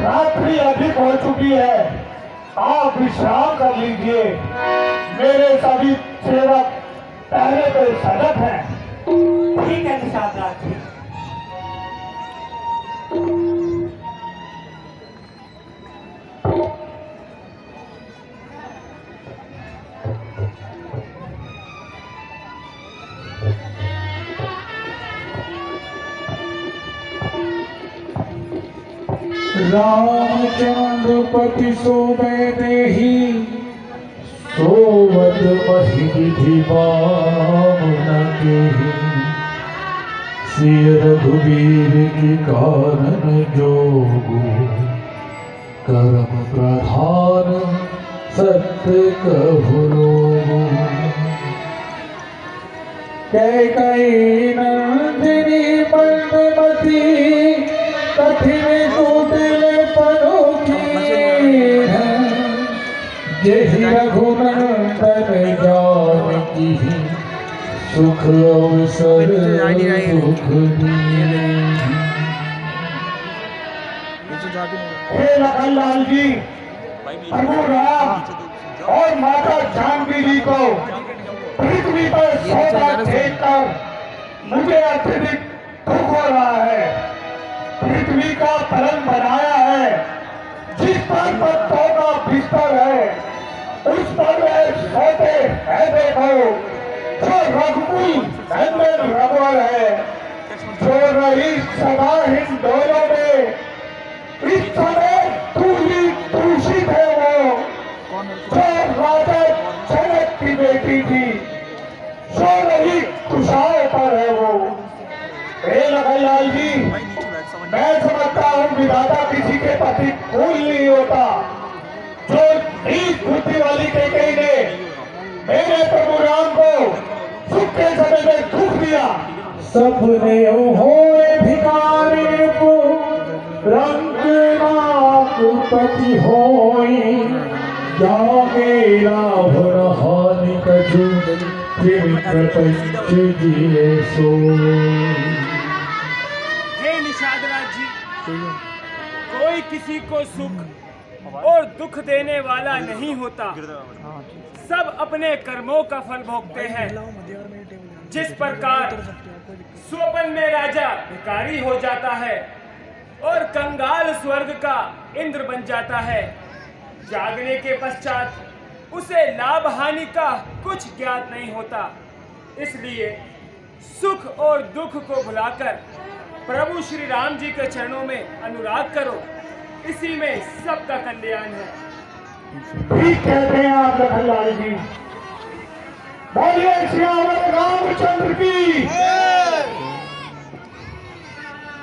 रात्रि अधिक हो चुकी है, आप विश्राम कर लीजिए। मेरे सभी सेवक पहले पे सजग हैं। ठीक है निषाद राज जी। रामचंद्र पति सोवे देहि, सोवत महिधि बामन केहि। सिय रघुवीर के कारण जोगु, कर्म प्रधान सत्य कहु लोगु। कैकेयी नंदिनी मंदमती, कठिन कुटिल परोकीन। जेहि रघुनंदन जानकी, सुख अवसर सुख दीन। हे लखनलाल जी, प्रभु राम और माता जानकी जी को पृथ्वी पर सोता देखकर मुझे अत्यधिक दुख हो रहा है। पृथ्वी का पलंग बनाया है, जिस पर पत्तों का बिस्तर है, उस पर वे सोते हैं। देखो जो रघुकुल नंदन रघुवर है, जो रही सदा हिंदोलों में इस समय दूषित है। वो जो राजा जनक की बेटी थी, जो रही कुशाल पर है वो। हे लखनलाल जी, मैं समझता हूँ विधाता किसी के पति फूल नहीं होता। जो नीच बुद्धि वाली कैकेयी ने मेरे प्रभु राम को सुख के समय में दुख दिया। सपने होए भिखारी को रंग नाक पति होई। जागे लाभ हानि कछु, जिन प्रपंच जिए सो। हे निषाद राज जी, कोई किसी को सुख और दुख देने वाला नहीं होता। सब अपने कर्मों का फल भोगते हैं। जिस प्रकार स्वप्न में राजा भिखारी हो जाता है और कंगाल स्वर्ग का इंद्र बन जाता है, जागने के पश्चात उसे लाभ हानि का कुछ ज्ञात नहीं होता। इसलिए सुख और दुख को भुलाकर प्रभु श्री राम जी के चरणों में अनुराग करो, इसी में सबका कल्याण है। ठीक कहते हैं आप लखनलाल जी। बोलिए श्यामल रामचंद्र की।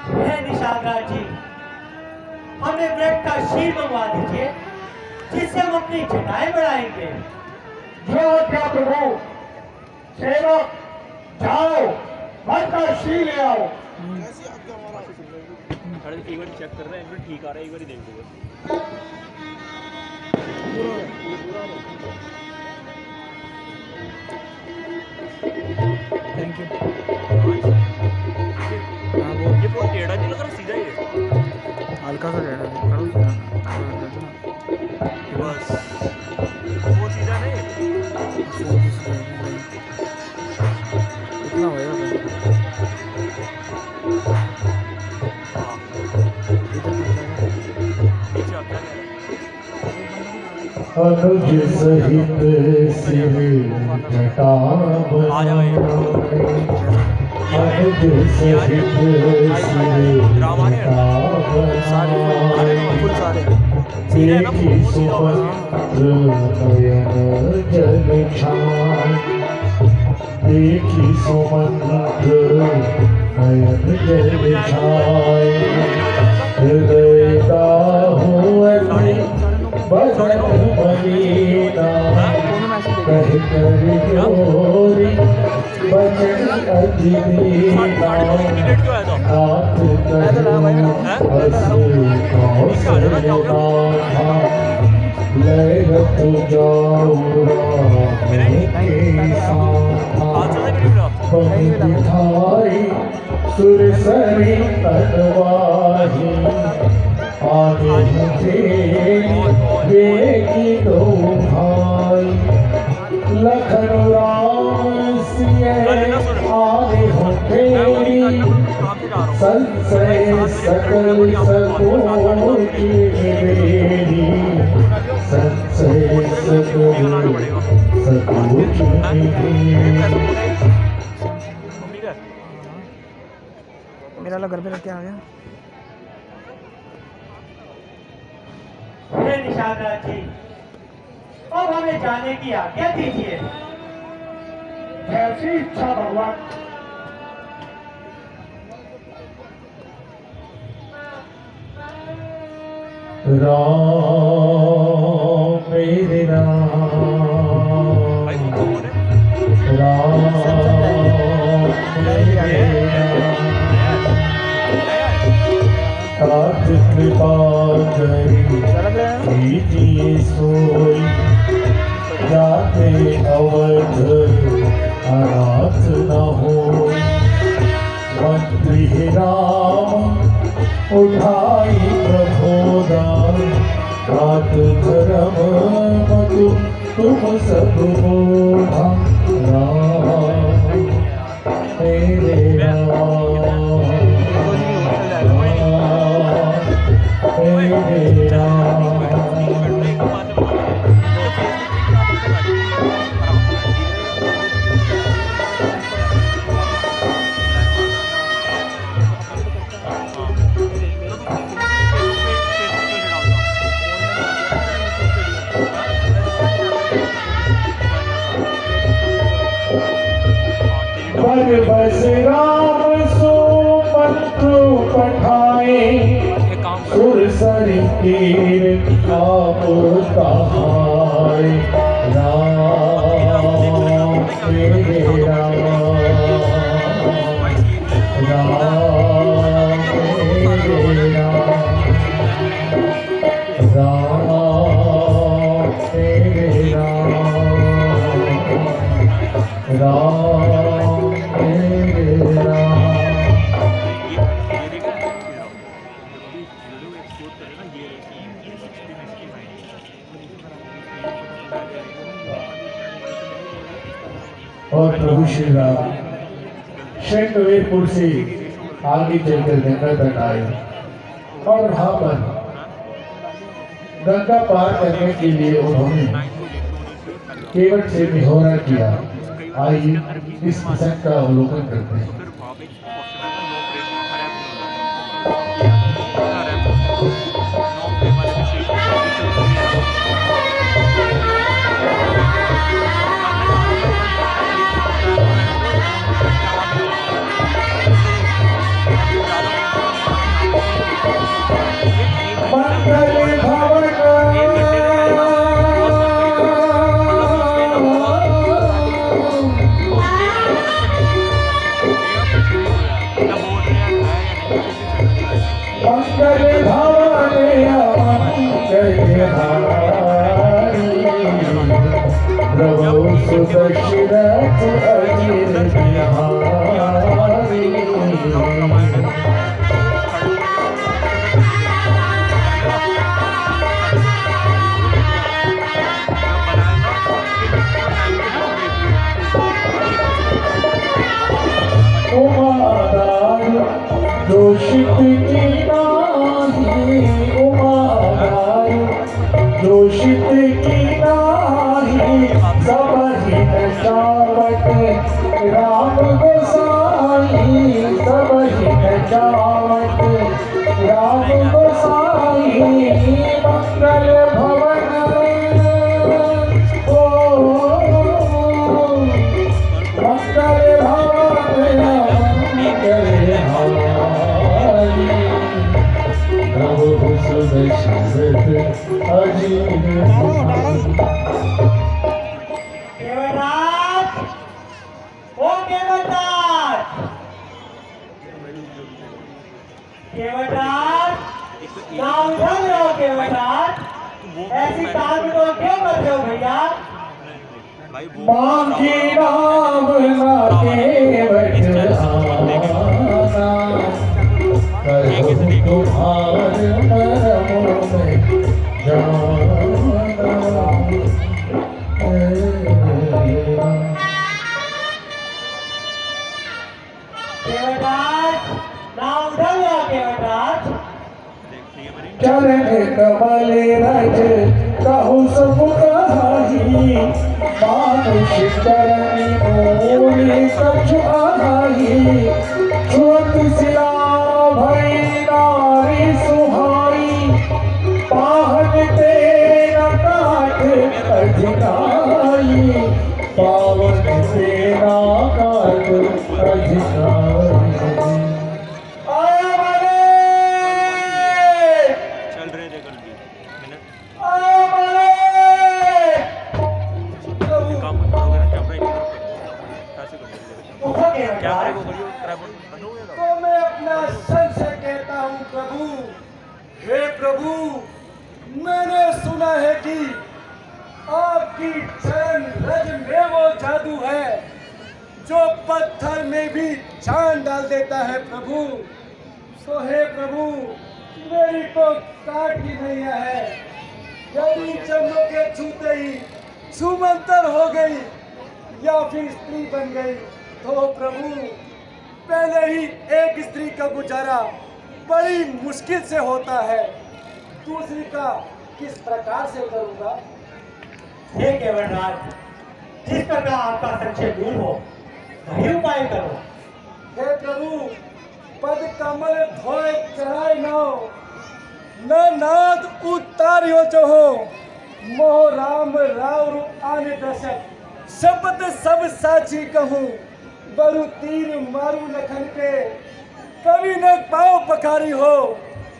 हे निषाद राज जी, हमें ब्रेड का शीर मंगवा दीजिए, जिससे हम अपनी जटाएं बढ़ाएंगे। जो क्या प्रभु, सेवक जाओ, ब्रेड का शीर ले आओ। एक बार चेक कर रहे हैं, एक बार ठीक आ रहा है, एक बार देख लो। Thank you. ये बहुत टेढ़ा नहीं लग रहा, सीधा ही है। हल्का सा टेढ़ा करो बस वो सीधा नहीं इतना होएगा। अनुज सहित सिर जटा बनाए। अनुज सहित सिर जटा बनाए। देखी सुमंत्र नयन जल छाए। देखी सुमंत्र नयन जल छाए। हृदय का हुए बदन मलिना, कह कर जोरी बचन अजीना। हाथ करो हंसी कौशलना, ले रख जाओ के साथ। बन दिखाई सुरसरी तनवाही, आगे मुझे बेटी दो भाई लखन राम सिए आगे हो तेरी संशय सकल सको की मेरी संशय सकल सको की मेरी। मेरा वाला घर पे रख के आ गया। हे निशाद राज जी, अब हमें जाने की आज्ञा दीजिए। जैसी इच्छा भगवान। राम मेरे राम भाई कौन सा बोल रहे राम मेरे राम काज कृपा करी कीजिए सोई जाते अवध अनाथ न हो मंत्री राम उठाई प्रबोधान रात धर्म मधु तुम सब बोधा राम मेरे राम मेरे राम। बस राम सो मंत्र पठाए सुर सरि तीर आप कहाए राम मेरे राम राम मेरे राम राम मेरे राम राम मेरे राम। और प्रभु श्री राम शंकरवेरपुर से आगे चलकर गंगा तट आए और वहां पर गंगा पार करने के लिए उन्होंने केवट से निहोरा किया। आइए इस प्रसंग का अवलोकन करते हैं। मंगल भवन मंगल भवन प्रभु सुदशरथ अजिर बिहारी दोषित की नाही उमादाय दोषित की नाही सब ही नचावत राम गोसाई सब ही नचावत राम गोसाई मंगल भवन ओ मंगल भवन मंगल प्रभु सुदशरथ अजिर केवटराज, ओ केवटराज, केवटराज, गाँव उधर रहो केवटराज, ऐसी ताल तो क्यों करते हो भैया? मांगी राम ना केवट आना करो तुम्हार परम केवटराज, नाम उठाओ केवटराज। चरण कमल रज कहु सब कहाई, मानुष चरण मोहि कछु आहाई। छुअत सिया भई नारी सुहाई, पाहन तेरा काट अधिकाई। पावन तेरा काट अधिकाई। चल रहे थे कल भी मिनट काम करोगे ना कैमरा इधर कैसे करोगे उठो कैमरे को केवटराज। करियो ट्राइपॉड बंद हो गया तो मैं अपना सर से कहता हूँ प्रभु, हे प्रभु, मैंने सुना है कि आपकी चरण रज में वो जादू है जो पत्थर में भी जान डाल देता है प्रभु। सो हे प्रभु, मेरी तो काट की नैया है, यदि चरणों के छूते ही छूमंतर हो गई या फिर स्त्री बन गई तो प्रभु पहले ही एक स्त्री का गुजारा बड़ी मुश्किल से होता है, दूसरी का किस प्रकार से करूंगा। हे केवटराज, जिस प्रकार आपका संशय दूर हो वही उपाय करो। हे प्रभु, पद कमल धोए चढ़ाए नाव, न नाद उतारियो जो हो, मोह राम राव आन दशक, शब्द सब साची कहूँ, बरु तीर मारू लखन के, कभी न पाओ पखारी हो,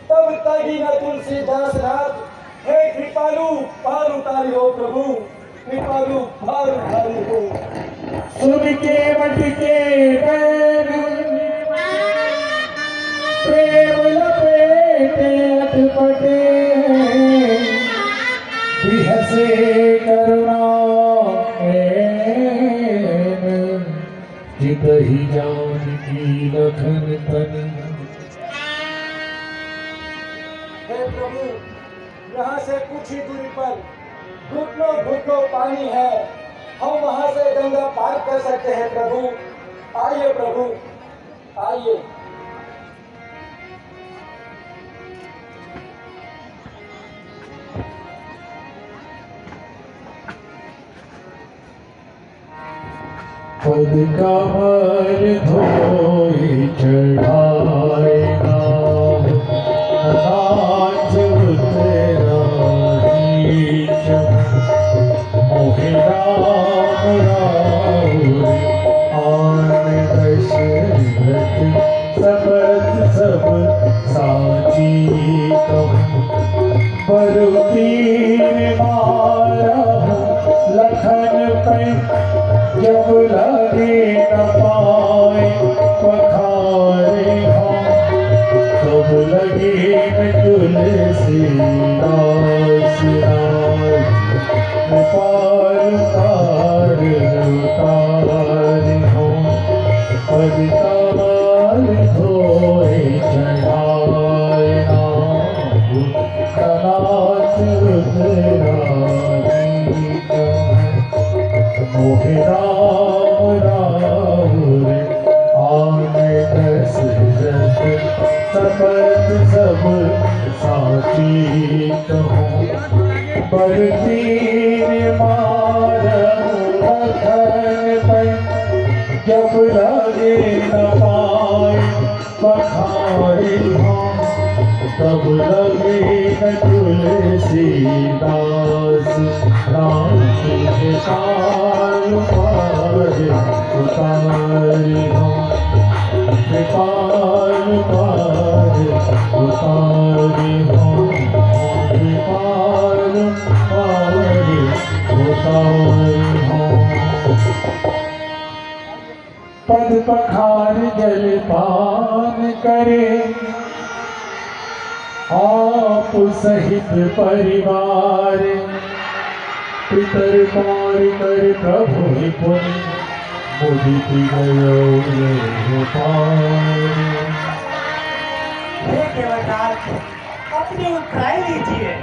तब तागी न तुलसीदास रात। हे कृपालु पार उतारी हो प्रभु, कृपालु पार उतारी हो। सुन के मट के बैन प्रेम लपेटे अटपटे, बिहसे करुणा जितहि जानकी लखन तन। हे प्रभु, यहाँ से कुछ ही दूरी पर घुटनों घुटनों पानी है, हम वहाँ से गंगा पार कर सकते हैं प्रभु। आइए प्रभु, आइए। पद कमल धोई चढ़ाए नाव, नाथ तेरा नीच। मोहि राम राउर आन दशरथ, सबद सब साची कहूँ। बरु तीर मारहु लखन पे, जब लगे न पाए पखारे हम। तब लगे न तुलसीदास राज, कृपाल तार उतार हम। पद कमल धोए चढ़ाए नाव, नाथ तेरा नीच। मोहि राम राउर आन दशरथ, सबद सब साची कहूँ। बरु तीर मारहु लखन पे, जब लगे न पाए पखारे हम। तब लगे न तुलसीदास राम, कृपाल पार उतारे हम। कृपाल पार उतारे हम। कृपाल पार उतारे हम। पद पखार जल पान करे, आप सहित परिवार। पितर पार कर प्रभु पुनि, मुदित गयो ये पार। हे केवटराज, अपनी उत्तराई लीजिए।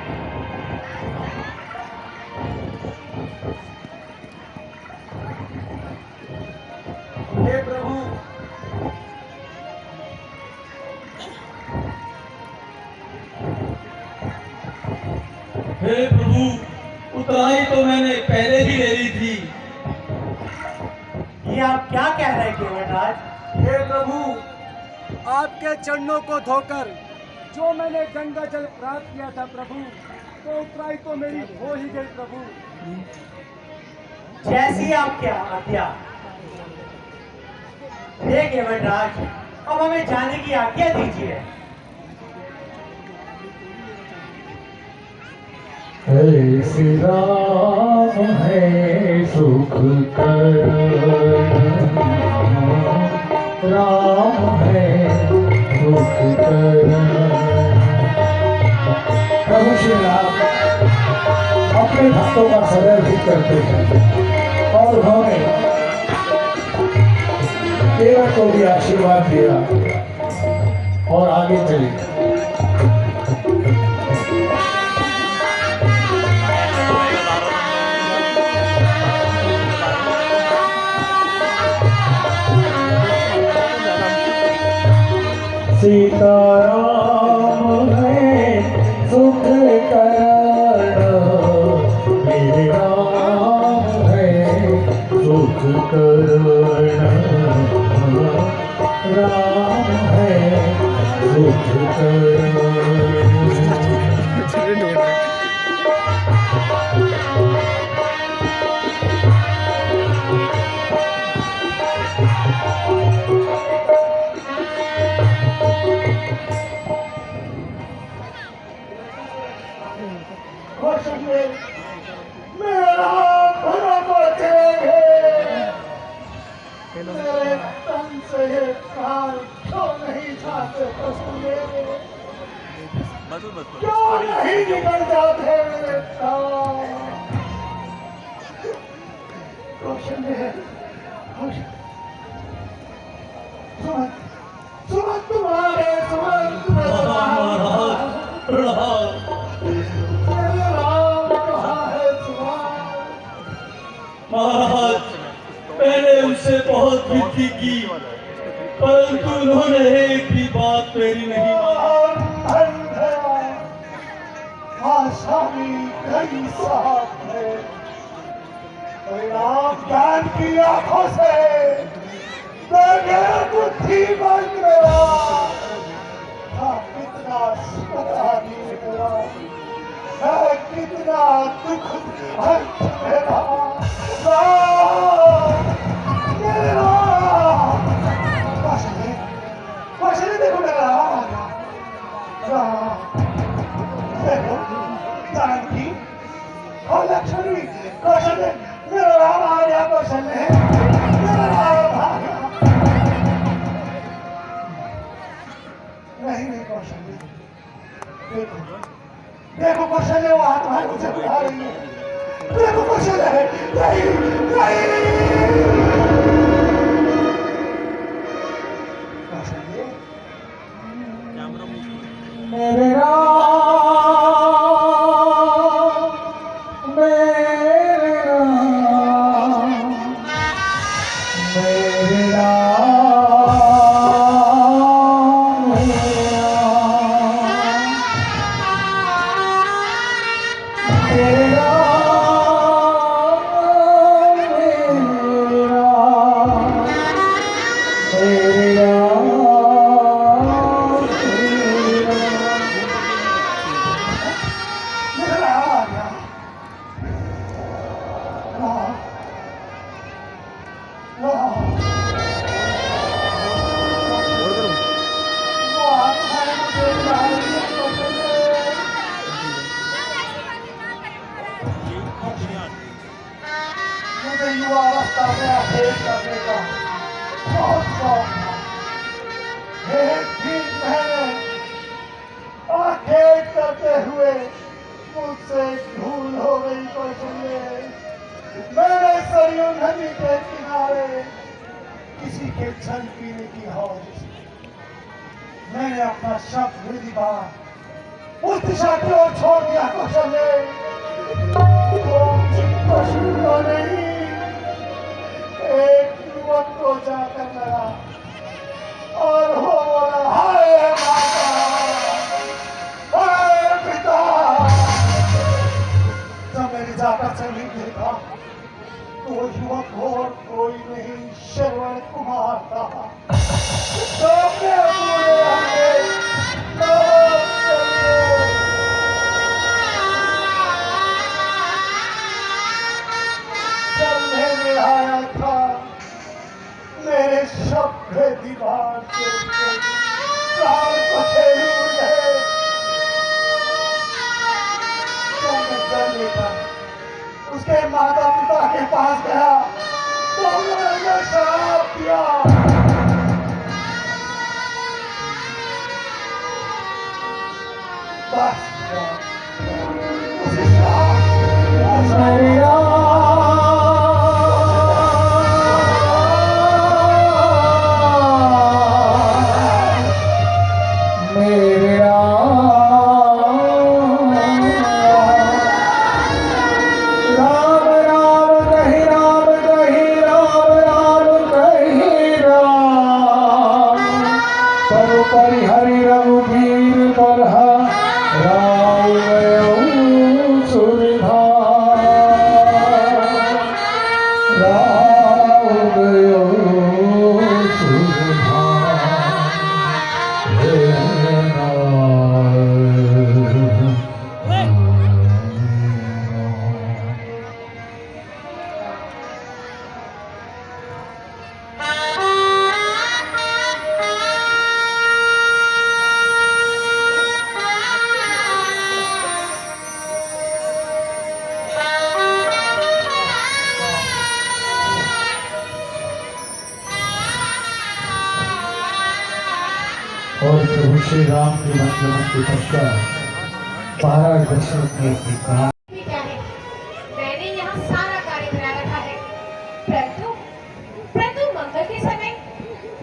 हे प्रभु, उतराई तो मैंने पहले ही ले ली थी। ये आप क्या कह रहे हैं केवटराज? हे प्रभु, आपके चरणों को धोकर जो मैंने गंगा जल प्राप्त किया था प्रभु, तो उतराई तो मेरी हो ही गई प्रभु। जैसी आपकी आज्ञा। हे केवटराज, अब हमें जाने की आज्ञा दीजिए। ऐसे राम है सुख कर, राम है सुख कर। प्रभु श्री राम अपने भक्तों का सदैव हित करते हैं और उन्होंने केवट को भी आशीर्वाद दिया और आगे चले। सीताराम है सुख करण, मेरे राम है सुख करण, राम है सुख करण। मेरा भला बचेंगे, मेरे तन से ये प्राण क्यों नहीं जाते पसीने, क्यों नहीं निकल जाते मेरे प्राण? रोशन है, सुमन तुम्हारे सुमन महाराज, मैंने उनसे बहुत विनती की, परंतु उन्होंने एक भी बात मेरी नहीं मानी। आसानी कई साथ है, राम ज्ञान की आंखों से बुद्धि बन गया। कितना सुधारी मेरा, कितना दुख अंत मेरा। कौशल्य देखो मेरा, देखो जानकी और लक्ष्मी। कौशल्य मेरा राम आ गया, कौशल्य मेरा राम आ गया। नहीं कौशल्य, देखो देखो कौशल्य, वो हाथ भाई मुझे बुला रही है। देखो कौशल्य है, नहीं नहीं कौशल्य, मेरे राम, मेरे राम, मेरे राम, मेरे मुझे युवावस्था में अभेद करने का बहुत शौक था। एक दिन मैंने अखेट करते हुए मुझसे भूल हो गई कौशल्य। मैंने सरयू नदी के किनारे किसी के जल पीने की हौज से मैंने अपना शब्द विधिवा उस दिशा की ओर छोड़ दिया कौशल्य। पशु नहीं, एक युवक को जाकर लगा और वो बोला, हाय माता, हाय पिता, से नहीं देखा तो युवक और कोई नहीं, श्रवण कुमार था। सामने पूरे आगे चलने में आया था, मेरे शब्द दीवार से प्राण पखेरु उड़ गए। तो मैं चलने का उसके माता पिता के पास गया तो उन्होंने श्राप दिया। बस उसी श्राप हरि रघुवीर पर राम सुविधा और प्रभु श्री राम के वंदन के पश्चात महाराज दशरथ ने अपनी कहा क्या है? मैंने यहाँ सारा कार्य करा रखा है, परंतु मंगल के समय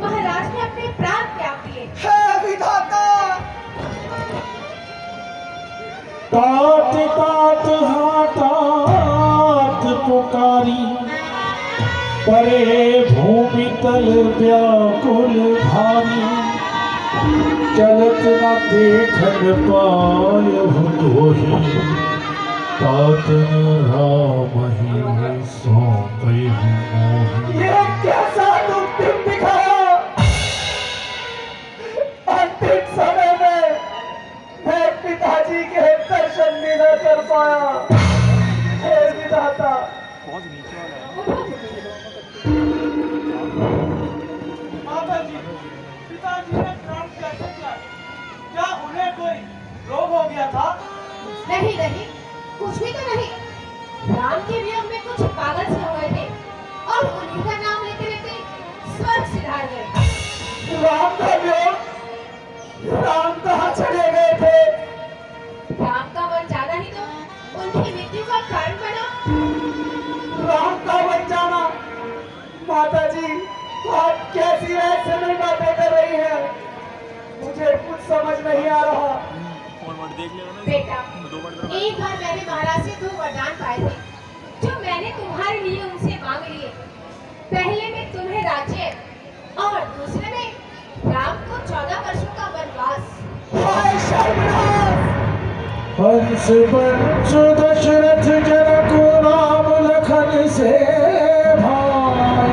महाराज ने अपने प्राण त्याग दिए। हे विधाता, तात तात हातात पुकारी, परे भूमि तल व्याकुल भारी, चलत न देखन पायहु तोहि, तातन राम ही सौंपैहु मोहि। ये कैसा तुम दिखाया? अंतिम समय में मैं पिताजी के दर्शन भी न कर पाया। हे विधाता, माता जी, पिताजी ने प्राण कैसे किया? क्या उन्हें कोई रोग हो गया था? नहीं नहीं, कुछ भी तो नहीं। राम के वियोग में कुछ पागल से हो गए थे और उन्हीं का नाम लेते लेते स्वर्ग सिधार गए। राम का वियोग? राम कहाँ चले गए थे? राम का वन जाना ही तो उनकी मृत्यु का कारण बना। राम का वन जाना? माता जी, आप कैसी रहस्यमय बातें कर रही हैं? मुझे कुछ समझ नहीं आ रहा। बेटा, एक बार मैंने महाराज से 2 वरदान पाए थे, जो मैंने तुम्हारे लिए उनसे मांग लिए। पहले में तुम्हें राज्य और दूसरे में राम को 14 वर्षों का वनवास। हाय सर्वनाश! हंस पंच दशरथ जनक राम लखन से भाई,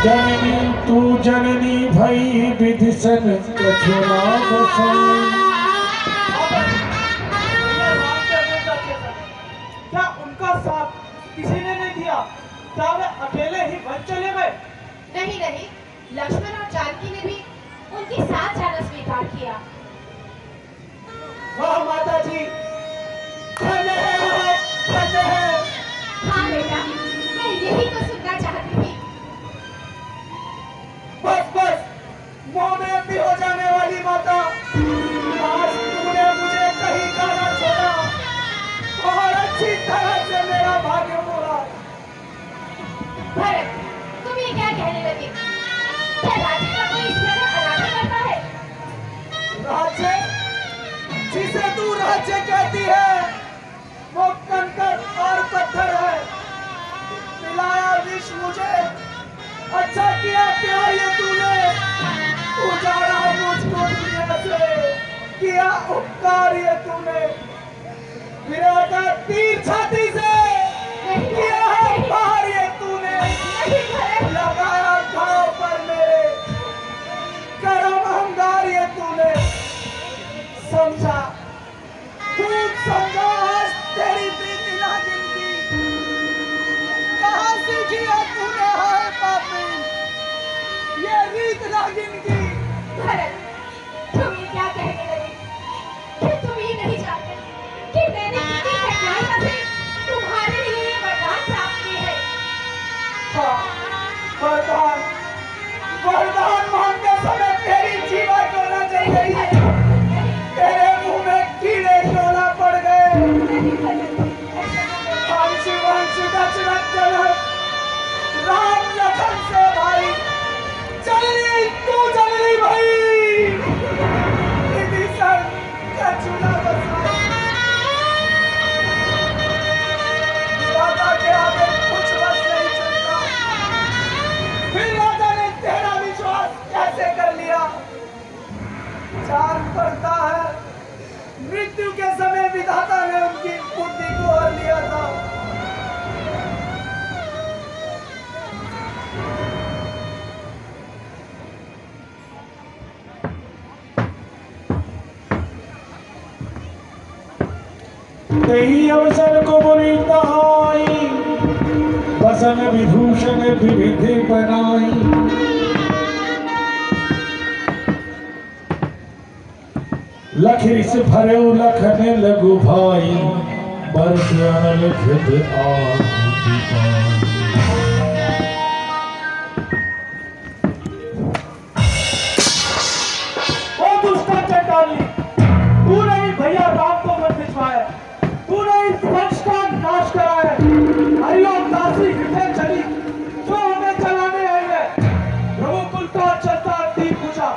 जननी तू जननी भई विधि सन कछु ना बसाई। क्या उनका साथ किसी ने नहीं दिया? क्या वे अकेले ही वन चले गए? नहीं नहीं, लक्ष्मण और जानकी ने भी उनके साथ जाना स्वीकार किया। वाह माता जी, धन्य है आप, धन्य है। हाँ बेटा, मैं यही तो सुनना चाहती थी। बस बस, मोह में अंधी हो जाने वाली माता, आज तूने मुझे कहीं का ना छोड़ा और अच्छी तरह से मेरा भाग्य मोड़ा। भरत, तुम ये क्या कहने लगे? क्या राज्य का कोई इस प्रकार अनादर करता है? राज्य? जिसे तू राज्य कहती है वो कंकर और पत्थर है। मिलाया विष मुझे, अच्छा किया प्यार ये तूने, उजाड़ा मुझको दुनिया से, किया उपकार ये तूने। मेरा तीर छाती नागिन की। भरत, तुम ये क्या कहने लगे? क्या तुम ये नहीं जानते कि मैंने कितनी कठिनाइयों से तुम्हारे लिए ये वरदान प्राप्त की है? हाँ, वरदान वरदान मांगते समय तेरी जीवा टोना चल गई है। तेरे मुंह में कीड़े टोना पड़ गए। अंशु दशरथ जनक राम लखन से भाई चलनी तू चलनी भाई विभीषण का चूल्हा बसाए। राजा के आगे कुछ बस नहीं चलता। फिर राजा ने तेरा विश्वास कैसे कर लिया? जान पड़ता है मृत्यु के समय विधाता ने उनकी बुद्धि को हर लिया था। यही अवसर को बुरीता आई, बसन विभूषण विविधि बनाई। लखिस भरे लखन लगु भाई, बरस अनलखित आहुति पाई। ओ दुष्टा चंडाली, तूने ही भैया राम को मत भिजवाया। तूने इस वंश का नाश कराया। हरिओम दासी हृदय चली जो हमें चलाने आई है। रघुकुल का चलता दीप पूजा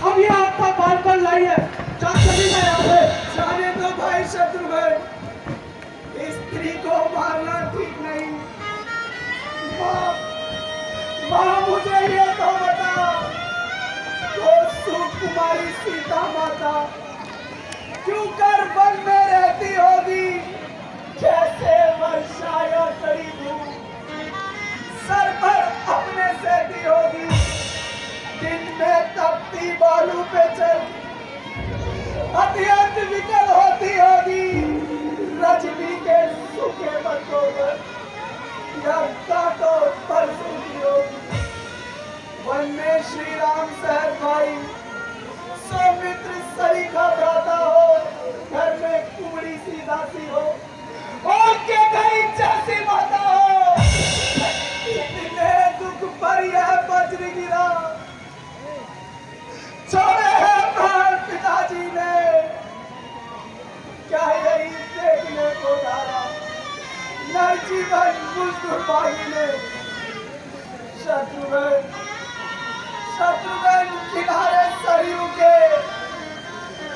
अब ये आपका बालपन लाई है। चली गए यहाँ से। जाने दो भाई शत्रुघ्न, स्त्री को मारना ठीक नहीं। माँ मुझे ये तो बता, वो सुकुमारी सीता माता क्यों कर वन में रहती होगी? कैसे वर्षा या कड़ी धूप सर पर अपने सहती होगी। दिन में तपती बालू पे चल अत्यंत विकल होती होगी। रजनी के सूखे पत्तों पर या कांटों पर सूखी होगी। वन में श्री राम सहज भाई, सौमित्र सरीखा भ्राता हो, घर में कुमड़ी सी दासी हो, और के कहीं जैसी माता हो। इतने दुख पर यह वज्र गिरा, छोड़े हैं प्राण पिताजी ने। क्या यही देखने को डाला नरजीवन बुजुर्गभाई ने? शत्रुघ्न शत्रुघ्न किनारे सरयू के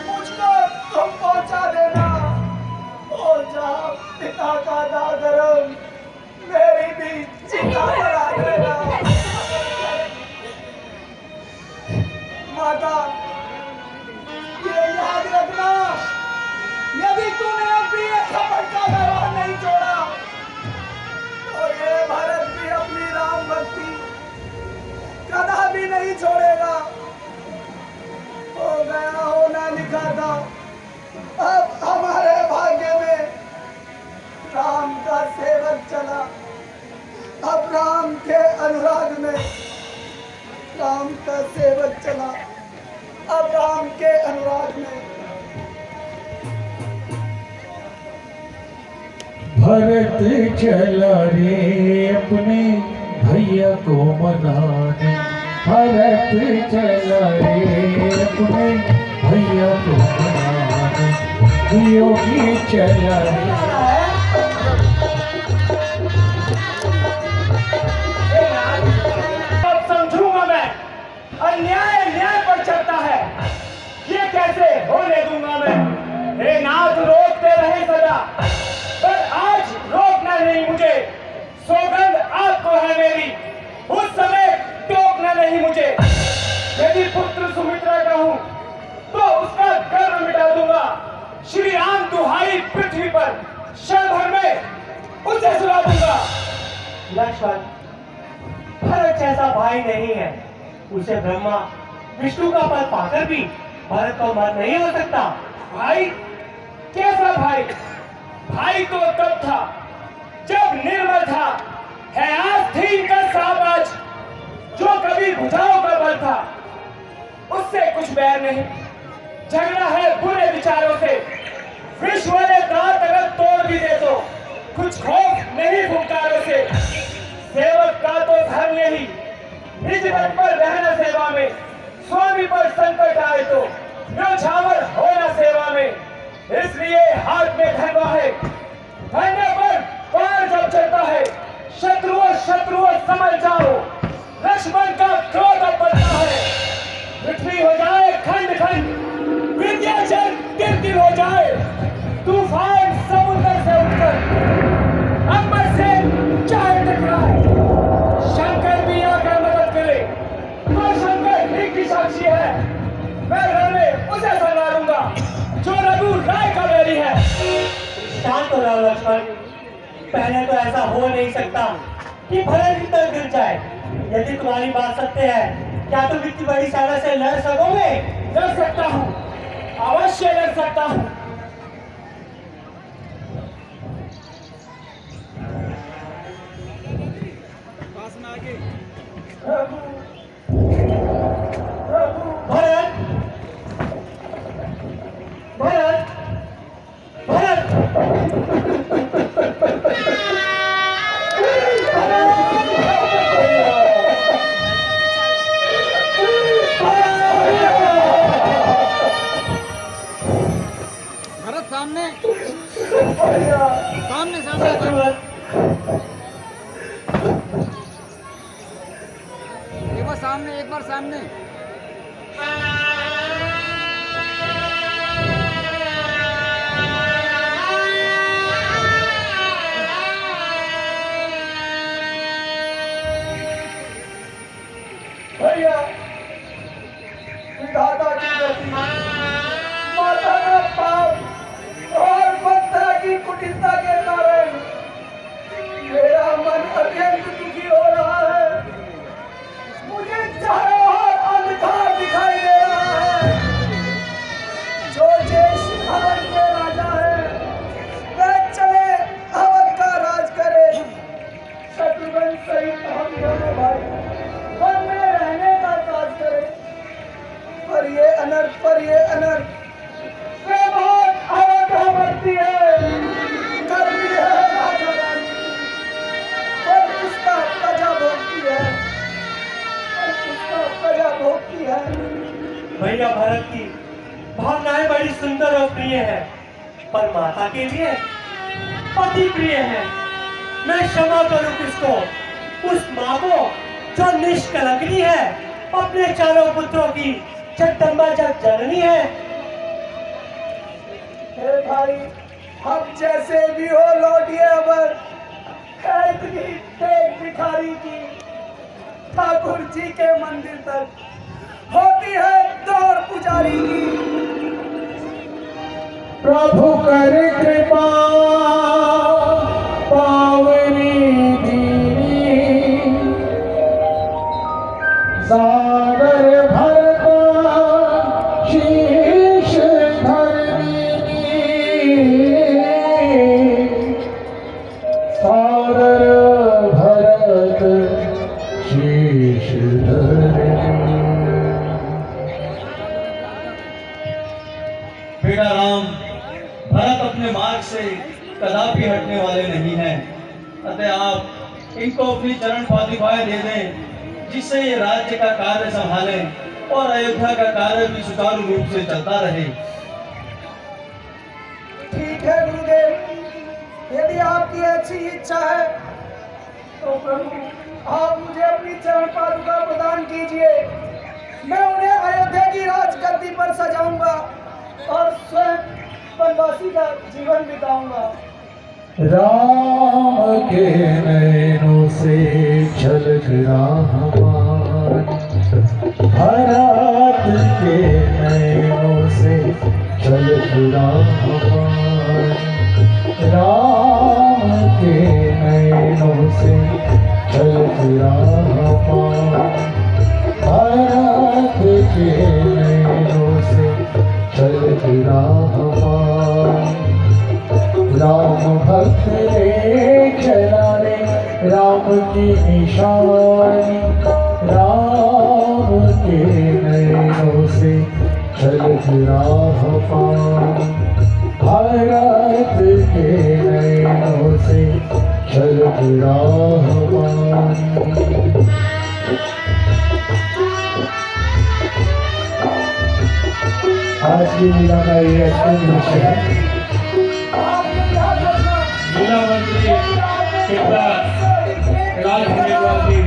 मुझको तुम पहुंचा देना। और जहाँ पिता का दागरम मेरी भी चिता बना देना। माता ये याद रखना, यदि तूने अपनी खबर का दरबार नहीं छोड़ा तो ये भारत भी अपनी राम भक्ति कदापि नहीं छोड़ेगा। हो गया होना लिखा था, अब हमारे भाग्य में राम का सेवक चला। अब राम के अनुराग में राम का सेवक चला। अब राम के अनुराग में भरत चला रे अपने भैया को मनाने। भरत चला रे अपने भैया को मनाने। योगी चला रे। अब समझूंगा मैं, अन्याय न्याय पर चलता है, ये कैसे होने दूंगा मैं। हे नाथ रोकते रहे सदा, पर आज रोकना नहीं मुझे। सौगंध आपको है मेरी, उस समय टोकना नहीं मुझे। यदि पुत्र सुमित्रा का हूं तो उसका गर्व मिटा दूंगा। श्री राम दुहाई पृथ्वी पर क्षण भर में उसे सुला दूंगा। लक्ष्मण, भरत जैसा भाई नहीं है। उसे ब्रह्मा विष्णु का पद पाकर भी भरत को मन नहीं हो सकता। भाई? कैसा भाई? भाई तो तब था जब निर्मल था, है आस्तीन का साबाज जो कभी भुजाओं का बल था। उससे कुछ बैर नहीं। झगड़ा है बुरे विचारों से, विष वाले दांत अगर तोड़ भी दे तो कुछ खौफ नहीं फुंकारों से। सेवक का तो धर्म यही, निज पद पर रहना सेवा में, स्वामी पर संकट आए तो न्योछावर होना सेवा में। इसलिए हाथ में धरवा है, धरने पर पार जब चलता है, शत्रुओं समझ जाओ, लक्ष्मण का क्रोध अब बढ़ता है। पृथ्वी हो जाए खंड खंड, विंध्याचल तिल हो जाए, तूफान समुद्र से उठकर अंबर से चाहे टकराए, शंकर भी आकर मदद करे तो शंकर ही की साक्षी है। मैं घर में उसे संभालूंगा जो रघु राय का बैरी है। शांत हो जाओ लक्ष्मण, पहले तो ऐसा हो नहीं सकता कि भरत इतना गिर जाए। यदि तुम्हारी बात सत्य है, क्या तुम इतनी बड़ी सेना से लड़ सकोगे? लड़ सकता हूँ, अवश्य लड़ सकता हूँ। भरत, भरत, भरत, सामने सामने सामने एक बार सामने। भैया विधाता की गति, माता का पाप और मंत्रा की कुटिलता के कारण मेरा मन अत्यंत दुखी हो रहा है। मुझे चारों ओर अंधकार दिखाई दे रहा है। जो देश अवध के राजा है वह चले अवध का राज करे। शत्रुघ्न सहित हम दोनों भाई वन में रहने का काज करे। पर ये अनर्थ वे बहुत अवध भक्ति है, गर्मी है राजा रानी और उसका प्रजा भोगती है। भैया भरत की भावनाएं बड़ी सुंदर और प्रिय है, पर माता के लिए पति प्रिय है। मैं क्षमा करूं किसको? उस माँ को जो निष्कलंकनी है, अपने चारों पुत्रों की जगदम्बा जग जननी है। हे भाई, हम जैसे भी हो लौटिए अमर। है इतनी देख भिखारी की ठाकुर जी के मंदिर तक होती है दौड़ पुजारी की। प्रभु कर कृपा पावनी दीनी, सागर भरता शीश धरनी, सागर भरत शीश धरनी। बेटा राम, भरत अपने मार्ग से कदापि हटने वाले नहीं हैं। अतः आप इनको अपनी चरण पादुकाएं दे दें, जिससे ये राज्य का कार्य संभालें और अयोध्या का कार्य भी सुचारू रूप से चलता रहे। ठीक है गुरुदेव, यदि आपकी अच्छी इच्छा है तो प्रभु आप मुझे अपनी चरण पादुका प्रदान कीजिए। मैं उन्हें अयोध्या की राजगद्दी पर सजाऊंगा और स्वयं वनवासी का जीवन बिताऊंगा। राम के नैनों से झलक राहमान, भरत के नैनों से झलक राहमान, राम के नैनों से झलक राहमान, भरत के नैनों से झलक राहमान। राम भक्त रे चलाने राम की निशानी, राम के नैनों भारत के नैनों से छलक राहमान। आज की लीला का ये अंतिम विषय है। लीला मंत्री कृपया राज खंडेलवाल जी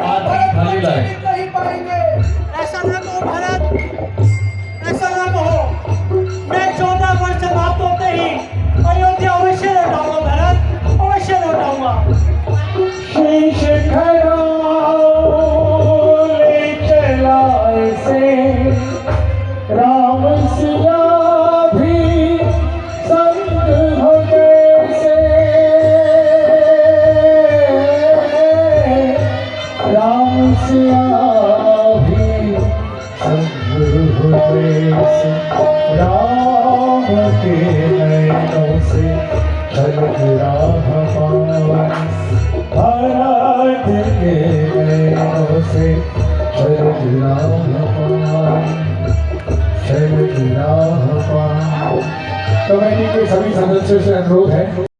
आरती थाली लाए। ऐसा ना कहो भरत, ऐसा ना कहो। मैं 14 वर्ष समाप्त होते ही अयोध्या अवश्य लौटाऊंगा भरत, अवश्य लौटाऊंगा। शीश ले चला ऐसे राम सिया भी संग हो जैसे, राम सिया भी संग हो जैसे, राम के नैनों से छलक राहमान। भारत के नैनों से छलक राहमान, छलक राहमान। कमेटी के सभी सदस्यों से अनुरोध है